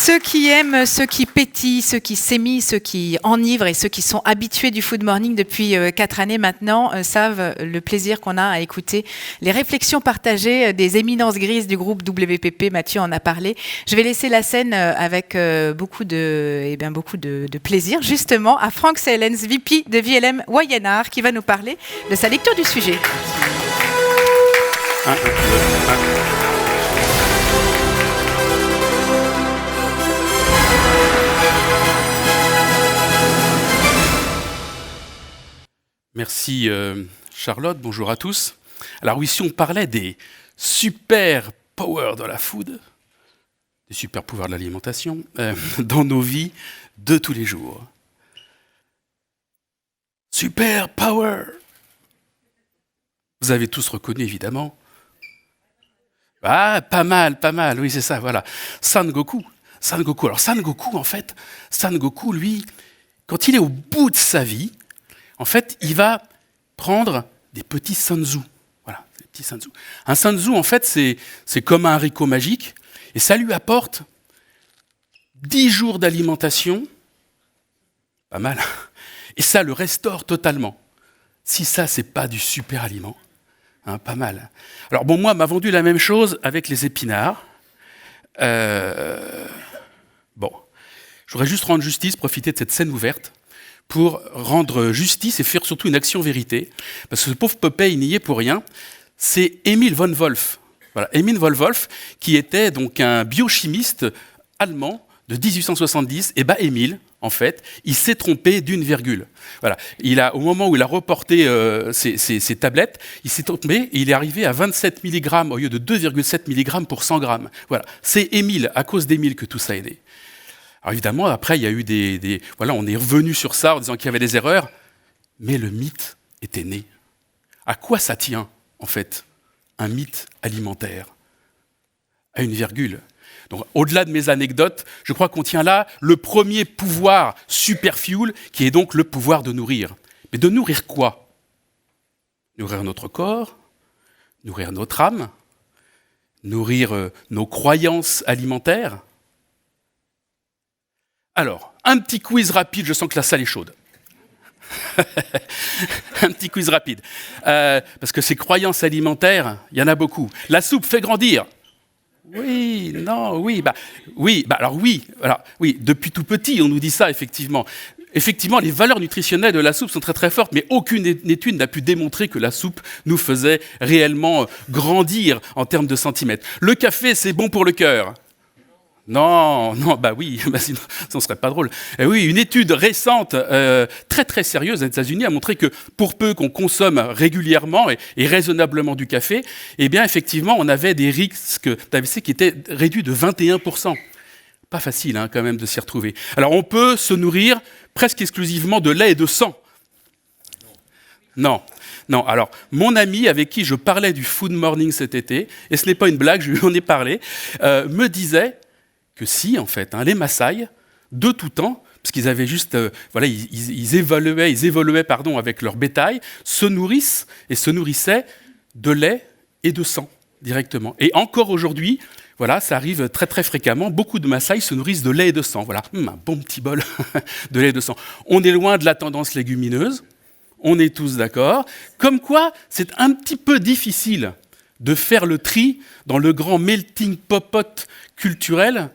Ceux qui aiment, ceux qui pétillent, ceux qui s'émillent, ceux qui enivrent et ceux qui sont habitués du Food Morning depuis 4 années maintenant savent le plaisir qu'on a à écouter les réflexions partagées des éminences grises du groupe WPP. Mathieu en a parlé. Je vais laisser la scène avec beaucoup de plaisir justement à Franck Seelens, VP de VLM Wayenar, qui va nous parler de sa lecture du sujet. Merci Charlotte, bonjour à tous. Alors oui, si on parlait des super powers de la food, des super pouvoirs de l'alimentation, dans nos vies de tous les jours. Super power. Vous avez tous reconnu évidemment. Ah, pas mal, oui c'est ça, voilà. Son Goku. Alors Son Goku, lui, quand il est au bout de sa vie, en fait, il va prendre des petits Sanzu. Voilà, des petits Sanzu. Un Sanzu, en fait, c'est comme un haricot magique, et ça lui apporte 10 jours d'alimentation, pas mal, et ça le restaure totalement. Si ça, c'est pas du super aliment, hein, pas mal. Alors bon, moi, m'a vendu la même chose avec les épinards. Bon, je voudrais juste rendre justice, profiter de cette scène ouverte, pour rendre justice et faire surtout une action vérité. Parce que ce pauvre Popeye, il n'y est pour rien. C'est Emil von Wolf. Voilà, Emil von Wolf, qui était donc un biochimiste allemand de 1870. Et bien Emil, en fait, il s'est trompé d'une virgule. Voilà. Au moment où il a reporté ses tablettes, il s'est trompé et il est arrivé à 27 mg au lieu de 2,7 mg pour 100 grammes. Voilà. C'est Emil, à cause d'Emil, que tout ça est né. Alors évidemment, après, il y a eu voilà, on est revenu sur ça en disant qu'il y avait des erreurs, mais le mythe était né. À quoi ça tient, en fait, un mythe alimentaire? À une virgule. Donc, au-delà de mes anecdotes, je crois qu'on tient là le premier pouvoir superfuel, qui est donc le pouvoir de nourrir. Mais de nourrir quoi? Nourrir notre corps, nourrir notre âme, nourrir nos croyances alimentaires. Alors, un petit quiz rapide, je sens que la salle est chaude. Un petit quiz rapide. Parce que ces croyances alimentaires, il y en a beaucoup. La soupe fait grandir. Oui, non, oui, alors oui, depuis tout petit, on nous dit ça, effectivement. Effectivement, les valeurs nutritionnelles de la soupe sont très très fortes, mais aucune étude n'a pu démontrer que la soupe nous faisait réellement grandir en termes de centimètres. Le café, c'est bon pour le cœur. Non, sinon ce serait pas drôle. Oui, une étude récente, très très sérieuse aux États-Unis a montré que pour peu qu'on consomme régulièrement et raisonnablement du café, eh bien effectivement on avait des risques d'AVC qui étaient réduits de 21%. Pas facile quand même de s'y retrouver. Alors on peut se nourrir presque exclusivement de lait et de sang. Non. Alors, mon ami avec qui je parlais du Food Morning cet été, et ce n'est pas une blague, je lui en ai parlé, me disait que si, en fait, les Maasai, de tout temps, parce qu'ils avaient juste, ils évoluaient avec leur bétail, se nourrissaient de lait et de sang directement. Et encore aujourd'hui, voilà, ça arrive très très fréquemment, beaucoup de Maasai se nourrissent de lait et de sang. Voilà, un bon petit bol de lait et de sang. On est loin de la tendance légumineuse, on est tous d'accord. Comme quoi, c'est un petit peu difficile de faire le tri dans le grand melting pot culturel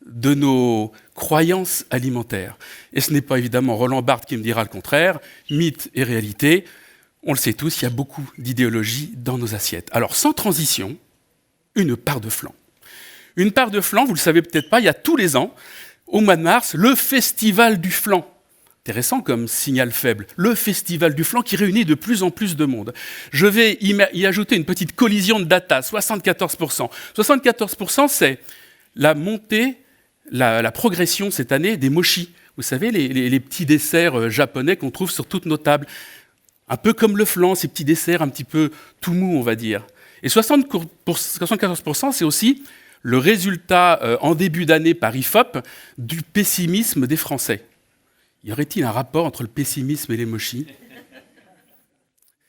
de nos croyances alimentaires. Et ce n'est pas évidemment Roland Barthes qui me dira le contraire. Mythe et réalité, on le sait tous, il y a beaucoup d'idéologie dans nos assiettes. Alors, sans transition, une part de flan. Une part de flan, vous ne le savez peut-être pas, il y a tous les ans, au mois de mars, le festival du flan. Intéressant comme signal faible. Le festival du flan qui réunit de plus en plus de monde. Je vais y ajouter une petite collision de data, 74%. 74%, c'est la montée, la progression cette année des mochi. Vous savez, les petits desserts japonais qu'on trouve sur toutes nos tables. Un peu comme le flan, ces petits desserts un petit peu tout mous, on va dire. Et 74%, c'est aussi le résultat en début d'année par IFOP du pessimisme des Français. Y aurait-il un rapport entre le pessimisme et les mochis?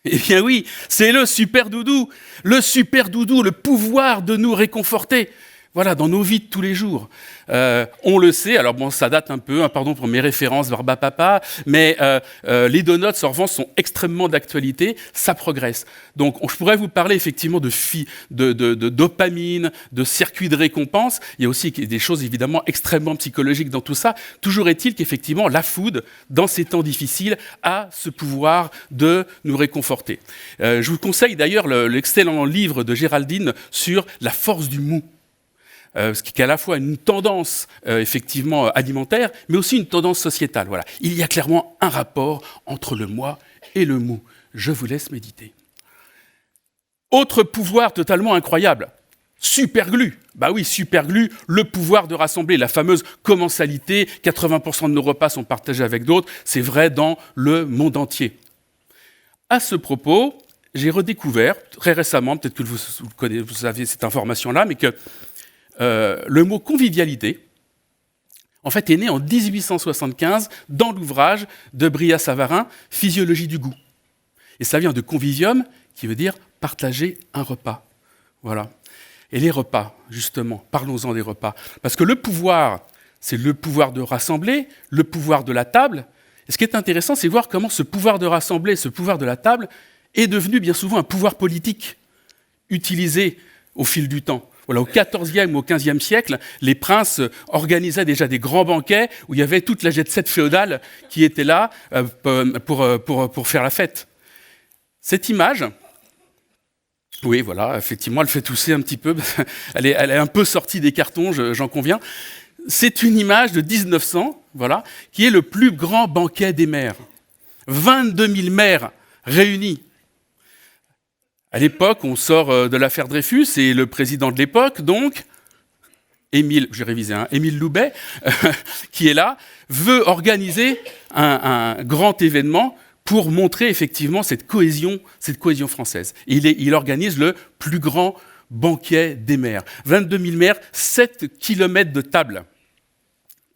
Eh bien oui, c'est le super doudou, le pouvoir de nous réconforter. Voilà, dans nos vies de tous les jours. On le sait, alors bon, ça date un peu, hein, pardon pour mes références Barbapapa, mais les donuts, en revanche, sont extrêmement d'actualité, ça progresse. Donc, je pourrais vous parler effectivement de dopamine, de circuits de récompense. Il y a aussi des choses évidemment extrêmement psychologiques dans tout ça. Toujours est-il qu'effectivement, la food, dans ces temps difficiles, a ce pouvoir de nous réconforter. Je vous conseille d'ailleurs l'excellent livre de Géraldine sur la force du mou. Ce qui est à la fois une tendance effectivement alimentaire, mais aussi une tendance sociétale. Voilà. Il y a clairement un rapport entre le moi et le mou. Je vous laisse méditer. Autre pouvoir totalement incroyable, Superglue. Bah oui, Superglue, le pouvoir de rassembler, la fameuse commensalité, 80% de nos repas sont partagés avec d'autres, c'est vrai dans le monde entier. À ce propos, j'ai redécouvert très récemment, peut-être que vous avez cette information-là, mais que le mot convivialité, en fait, est né en 1875 dans l'ouvrage de Brillat-Savarin, Physiologie du goût. Et ça vient de convivium, qui veut dire partager un repas. Voilà. Et les repas, justement, parlons-en des repas. Parce que le pouvoir, c'est le pouvoir de rassembler, le pouvoir de la table. Et ce qui est intéressant, c'est voir comment ce pouvoir de rassembler, ce pouvoir de la table, est devenu bien souvent un pouvoir politique, utilisé au fil du temps. Voilà, au XIVe ou au XVe siècle, les princes organisaient déjà des grands banquets où il y avait toute la jet-set féodale qui était là pour faire la fête. Cette image, oui, voilà, effectivement, elle fait tousser un petit peu. Elle est un peu sortie des cartons, j'en conviens. C'est une image de 1900, voilà, qui est le plus grand banquet des maires. 22 000 maires réunis. À l'époque, on sort de l'affaire Dreyfus et le président de l'époque, donc, Émile Loubet, qui est là, veut organiser un grand événement pour montrer effectivement cette cohésion française. Et il organise le plus grand banquet des maires. 22 000 maires, 7 kilomètres de table.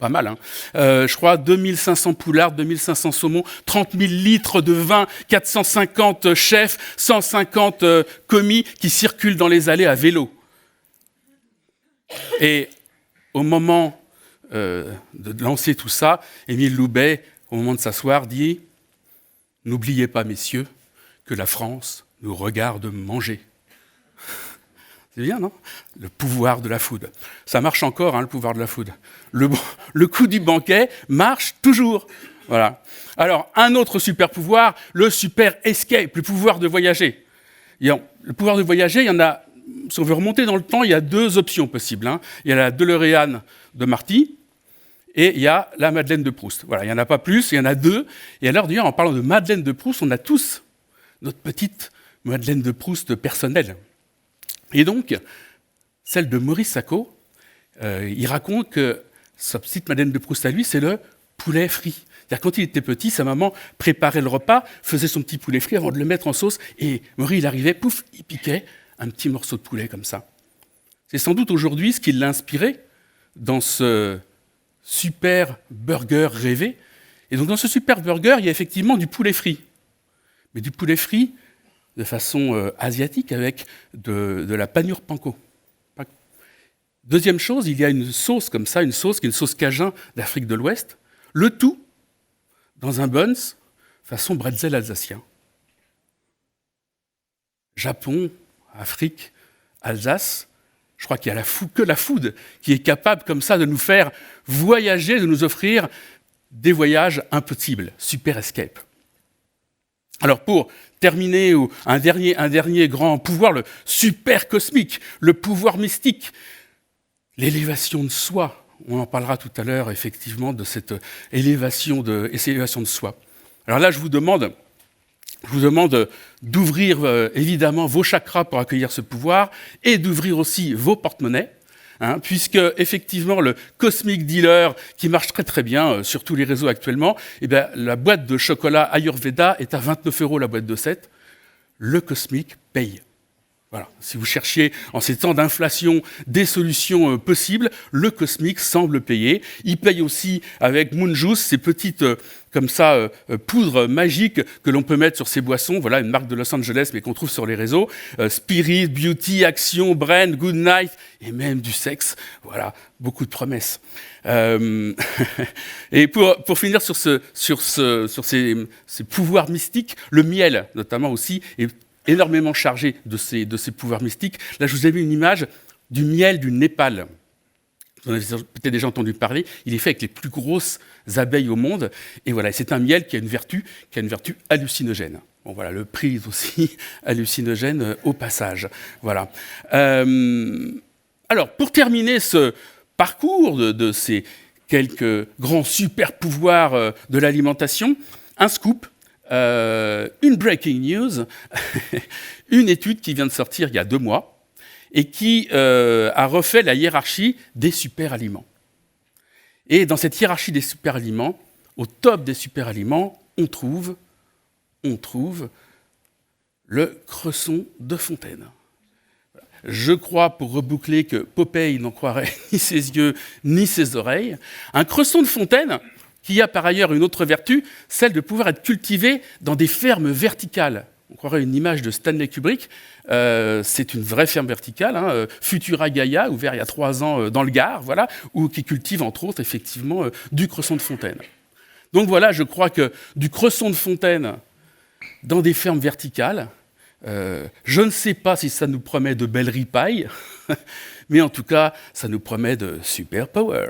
Pas mal, hein. Je crois 2500 poulards, 2500 saumons, 30 000 litres de vin, 450 chefs, 150 commis qui circulent dans les allées à vélo. Et au moment de lancer tout ça, Émile Loubet, au moment de s'asseoir, dit « N'oubliez pas, messieurs, que la France nous regarde manger. » C'est bien, non? Le pouvoir de la food. Ça marche encore, hein, le pouvoir de la food. Le coup du banquet marche toujours. Voilà. Alors, un autre super pouvoir, le super escape, le pouvoir de voyager. Le pouvoir de voyager, il y en a, si on veut remonter dans le temps, il y a 2 options possibles. Hein. Il y a la DeLorean de Marty et il y a la Madeleine de Proust. Voilà, il n'y en a pas plus, il y en a 2. Et alors, d'ailleurs, en parlant de Madeleine de Proust, on a tous notre petite Madeleine de Proust personnelle. Et donc, celle de Maurice Sacco, il raconte que sa petite Madeleine de Proust à lui, c'est le poulet frit. C'est-à-dire quand il était petit, sa maman préparait le repas, faisait son petit poulet frit avant de le mettre en sauce, et Maurice, il arrivait, pouf, il piquait un petit morceau de poulet comme ça. C'est sans doute aujourd'hui ce qui l'a inspiré dans ce super burger rêvé. Et donc dans ce super burger, il y a effectivement du poulet frit. Mais du poulet frit de façon asiatique avec de la panure panko. Deuxième chose, il y a une sauce comme ça, une sauce qui est une sauce cajun d'Afrique de l'Ouest, le tout dans un buns façon bretzel alsacien. Japon, Afrique, Alsace, je crois qu'il y a que la food qui est capable comme ça de nous faire voyager, de nous offrir des voyages impossibles, super escape. Alors pour terminer, un dernier grand pouvoir, le super cosmique, le pouvoir mystique, l'élévation de soi. On en parlera tout à l'heure, effectivement, de cette élévation de soi. Alors là, je vous demande d'ouvrir évidemment vos chakras pour accueillir ce pouvoir et d'ouvrir aussi vos porte-monnaies, hein, puisque effectivement le Cosmic Dealer, qui marche très très bien sur tous les réseaux actuellement, eh bien, la boîte de chocolat Ayurveda est à 29 € la boîte de 7. Le Cosmic paye. Voilà. Si vous cherchiez en ces temps d'inflation des solutions possibles, le Cosmic semble payer. Il paye aussi avec Moon Juice, ces petites poudres magiques que l'on peut mettre sur ses boissons. Voilà, une marque de Los Angeles, mais qu'on trouve sur les réseaux. Spirit, Beauty, Action, Brain, Good Night, et même du sexe. Voilà, beaucoup de promesses. Et pour finir sur ces pouvoirs mystiques, le miel, notamment aussi, est énormément chargé de ces pouvoirs mystiques. Là, je vous ai mis une image du miel du Népal. Vous en avez peut-être déjà entendu parler. Il est fait avec les plus grosses abeilles au monde. Et voilà, c'est un miel qui a une vertu hallucinogène. Bon, voilà, le prix est aussi hallucinogène au passage. Voilà. Alors, pour terminer ce parcours de ces quelques grands super pouvoirs de l'alimentation, un scoop. Une breaking news, une étude qui vient de sortir il y a 2 mois et qui a refait la hiérarchie des super-aliments. Et dans cette hiérarchie des super-aliments, au top des super-aliments, on trouve le cresson de fontaine. Je crois, pour reboucler, que Popeye n'en croirait ni ses yeux ni ses oreilles. Un cresson de fontaine qui a par ailleurs une autre vertu, celle de pouvoir être cultivé dans des fermes verticales. On croirait une image de Stanley Kubrick. C'est une vraie ferme verticale, Futura Gaia, ouvert il y a 3 ans dans le Gard, voilà, où qui cultive entre autres effectivement du cresson de fontaine. Donc voilà, je crois que du cresson de fontaine dans des fermes verticales, je ne sais pas si ça nous promet de belles ripailles, mais en tout cas, ça nous promet de super power.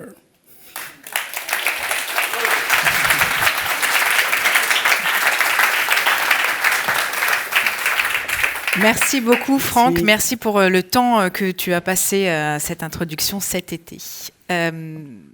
Merci beaucoup, Franck. Merci pour le temps que tu as passé à cette introduction cet été.